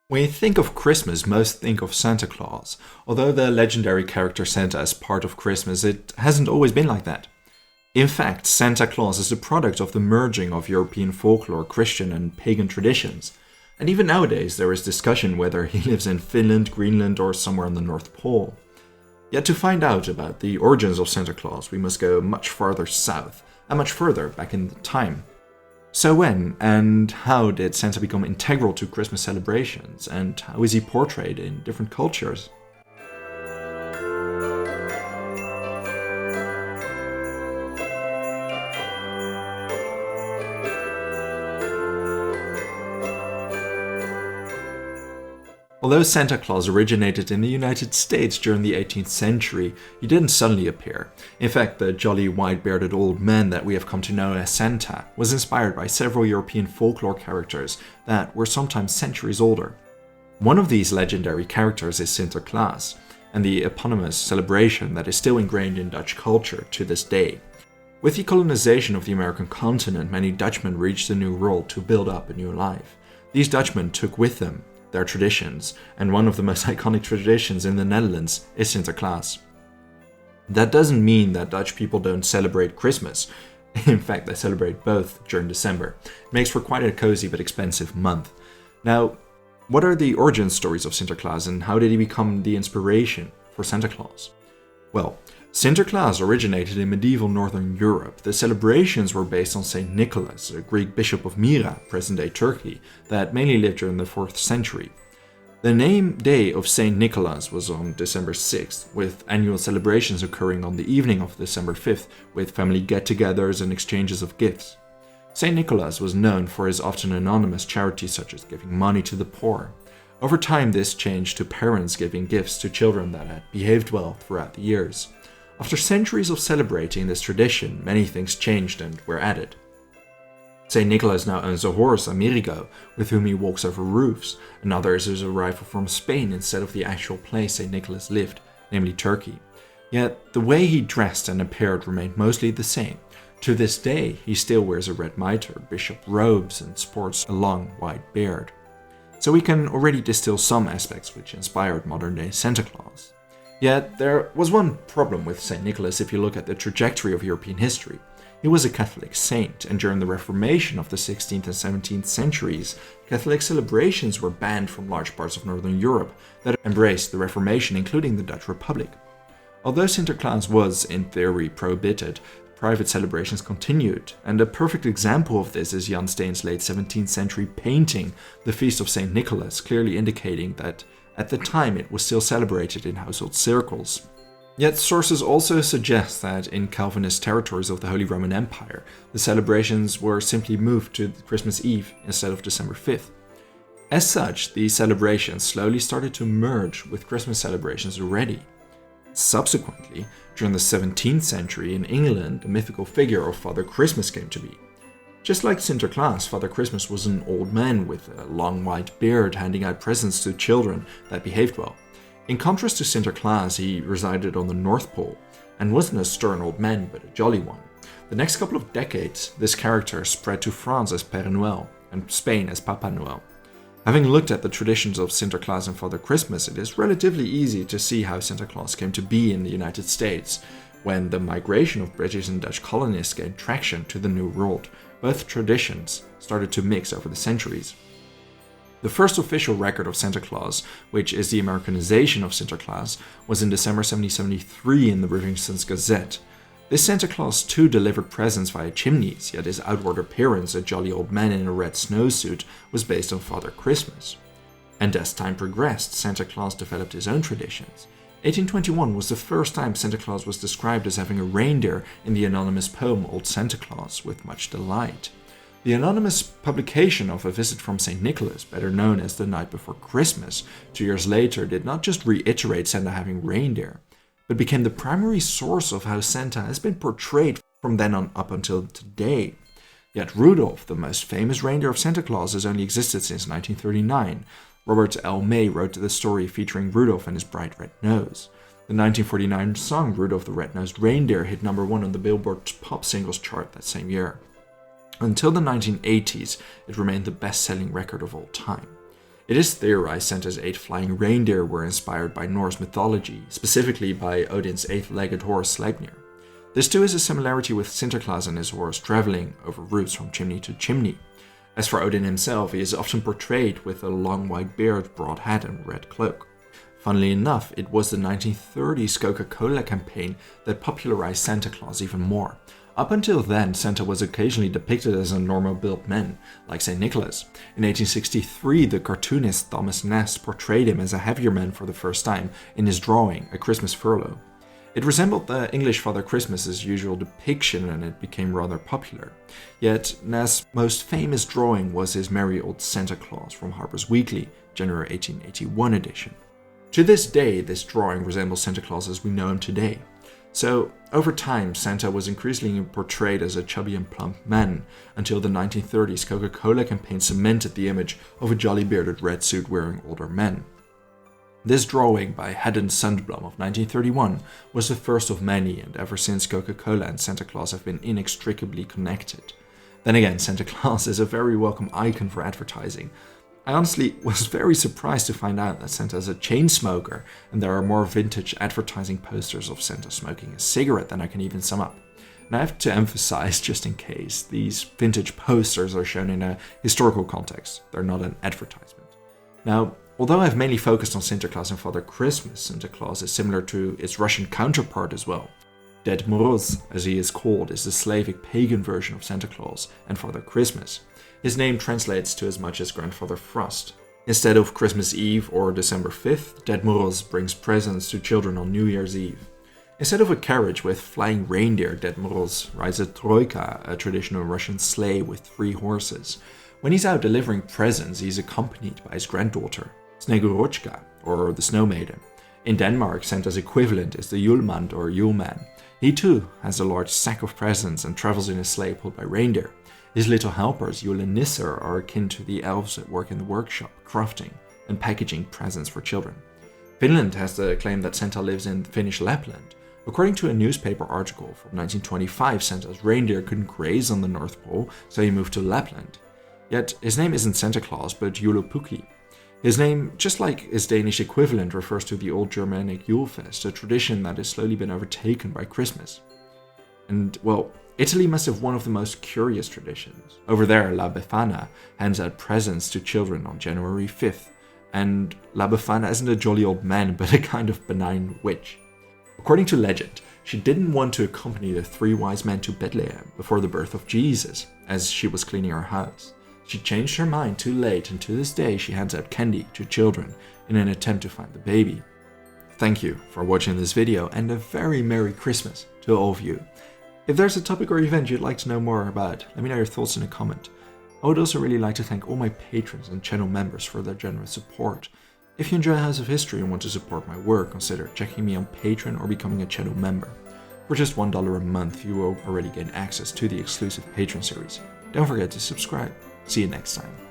When you think of Christmas, most think of Santa Claus. Although the legendary character Santa is part of Christmas, it hasn't always been like that. In fact, Santa Claus is a product of the merging of European folklore, Christian and pagan traditions. And even nowadays, there is discussion whether he lives in Finland, Greenland, or somewhere on the North Pole. Yet to find out about the origins of Santa Claus, we must go much farther south, and much further back in time. So when and how did Santa become integral to Christmas celebrations, and how is he portrayed in different cultures? Although Santa Claus originated in the United States during the 18th century, he didn't suddenly appear. In fact, the jolly white-bearded old man that we have come to know as Santa was inspired by several European folklore characters that were sometimes centuries older. One of these legendary characters is Sinterklaas, and the eponymous celebration that is still ingrained in Dutch culture to this day. With the colonization of the American continent, many Dutchmen reached the New World to build up a new life. These Dutchmen took with them their traditions, and one of the most iconic traditions in the Netherlands is Sinterklaas. That doesn't mean that Dutch people don't celebrate Christmas. In fact, they celebrate both during December. It makes for quite a cozy but expensive month. Now, what are the origin stories of Sinterklaas, and how did he become the inspiration for Santa Claus? Well, Sinterklaas originated in medieval Northern Europe. The celebrations were based on Saint Nicholas, a Greek bishop of Myra, present-day Turkey, that mainly lived during the 4th century. The name day of Saint Nicholas was on December 6th, with annual celebrations occurring on the evening of December 5th, with family get-togethers and exchanges of gifts. Saint Nicholas was known for his often anonymous charities such as giving money to the poor. Over time, this changed to parents giving gifts to children that had behaved well throughout the years. After centuries of celebrating this tradition, many things changed and were added. St. Nicholas now owns a horse, Amerigo, with whom he walks over roofs. Another is his arrival from Spain instead of the actual place St. Nicholas lived, namely Turkey. Yet the way he dressed and appeared remained mostly the same. To this day, he still wears a red mitre, bishop robes, and sports a long white beard. So we can already distill some aspects which inspired modern-day Santa Claus. Yet there was one problem with St. Nicholas if you look at the trajectory of European history. He was a Catholic saint, and during the Reformation of the 16th and 17th centuries, Catholic celebrations were banned from large parts of Northern Europe that embraced the Reformation, including the Dutch Republic. Although Sinterklaas was, in theory, prohibited, private celebrations continued, and a perfect example of this is Jan Steen's late 17th century painting, The Feast of St. Nicholas, clearly indicating that at the time it was still celebrated in household circles. Yet sources also suggest that in Calvinist territories of the Holy Roman Empire, the celebrations were simply moved to Christmas Eve instead of December 5th. As such, these celebrations slowly started to merge with Christmas celebrations already. Subsequently, during the 17th century in England, the mythical figure of Father Christmas came to be. Just like Sinterklaas, Father Christmas was an old man with a long white beard handing out presents to children that behaved well. In contrast to Sinterklaas, he resided on the North Pole and wasn't a stern old man but a jolly one. The next couple of decades, this character spread to France as Père Noël and Spain as Papa Noël. Having looked at the traditions of Sinterklaas and Father Christmas, it is relatively easy to see how Santa Claus came to be in the United States. When the migration of British and Dutch colonists gained traction to the New World, both traditions started to mix over the centuries. The first official record of Santa Claus, which is the Americanization of Sinterklaas, was in December 1773 in the Revington's Gazette. This Santa Claus too delivered presents via chimneys, yet his outward appearance, a jolly old man in a red snowsuit, was based on Father Christmas. And as time progressed, Santa Claus developed his own traditions. 1821 was the first time Santa Claus was described as having a reindeer in the anonymous poem Old Santa Claus, with much delight. The anonymous publication of A Visit from St. Nicholas, better known as The Night Before Christmas, 2 years later, did not just reiterate Santa having reindeer, but became the primary source of how Santa has been portrayed from then on up until today. Yet Rudolph, the most famous reindeer of Santa Claus, has only existed since 1939. Robert L. May wrote the story featuring Rudolph and his bright red nose. The 1949 song Rudolph the Red-Nosed Reindeer hit number 1 on the Billboard Pop Singles chart that same year. Until the 1980s, it remained the best-selling record of all time. It is theorized Santa's 8 flying reindeer were inspired by Norse mythology, specifically by Odin's 8-legged horse Sleipnir. This too is a similarity with Sinterklaas and his horse traveling over roofs from chimney to chimney. As for Odin himself, he is often portrayed with a long white beard, broad hat and red cloak. Funnily enough, it was the 1930s Coca-Cola campaign that popularized Santa Claus even more. Up until then, Santa was occasionally depicted as a normal-built man, like St. Nicholas. In 1863, the cartoonist Thomas Nast portrayed him as a heavier man for the first time in his drawing, A Christmas Furlough. It resembled the English Father Christmas's usual depiction and it became rather popular. Yet, Nast's most famous drawing was his Merry Old Santa Claus from Harper's Weekly, January 1881 edition. To this day, this drawing resembles Santa Claus as we know him today. So, over time, Santa was increasingly portrayed as a chubby and plump man, until the 1930s Coca-Cola campaign cemented the image of a jolly bearded red suit wearing older men. This drawing by Haddon Sundblom of 1931 was the first of many, and ever since Coca-Cola and Santa Claus have been inextricably connected. Then again, Santa Claus is a very welcome icon for advertising. I honestly was very surprised to find out that Santa is a chain smoker, and there are more vintage advertising posters of Santa smoking a cigarette than I can even sum up. And I have to emphasize, just in case, these vintage posters are shown in a historical context. They're not an advertisement. Now, although I've mainly focused on Sinterklaas and Father Christmas, Santa Claus is similar to its Russian counterpart as well. Ded Moroz, as he is called, is the Slavic pagan version of Santa Claus and Father Christmas. His name translates to as much as Grandfather Frost. Instead of Christmas Eve or December 5th, Ded Moroz brings presents to children on New Year's Eve. Instead of a carriage with flying reindeer, Ded Moroz rides a troika, a traditional Russian sleigh with 3 horses. When he's out delivering presents, he's accompanied by his granddaughter, Snegorochka, or the Snow Maiden. In Denmark, Santa's equivalent is the Juleman or Yuleman. He too has a large sack of presents and travels in a sleigh pulled by reindeer. His little helpers, Julenisser, are akin to the elves that work in the workshop, crafting and packaging presents for children. Finland has the claim that Santa lives in Finnish Lapland. According to a newspaper article from 1925, Santa's reindeer couldn't graze on the North Pole, so he moved to Lapland. Yet his name isn't Santa Claus, but Joulupukki. His name, just like his Danish equivalent, refers to the old Germanic Julefest, a tradition that has slowly been overtaken by Christmas. And, well, Italy must have one of the most curious traditions. Over there, La Befana hands out presents to children on January 5th, and La Befana isn't a jolly old man, but a kind of benign witch. According to legend, she didn't want to accompany the 3 wise men to Bethlehem before the birth of Jesus, as she was cleaning her house. She changed her mind too late, and to this day she hands out candy to children in an attempt to find the baby. Thank you for watching this video, and a very Merry Christmas to all of you. If there's a topic or event you'd like to know more about, let me know your thoughts in a comment. I would also really like to thank all my patrons and channel members for their generous support. If you enjoy House of History and want to support my work, consider checking me on Patreon or becoming a channel member. For just $1 a month, you will already gain access to the exclusive Patreon series. Don't forget to subscribe. See you next time.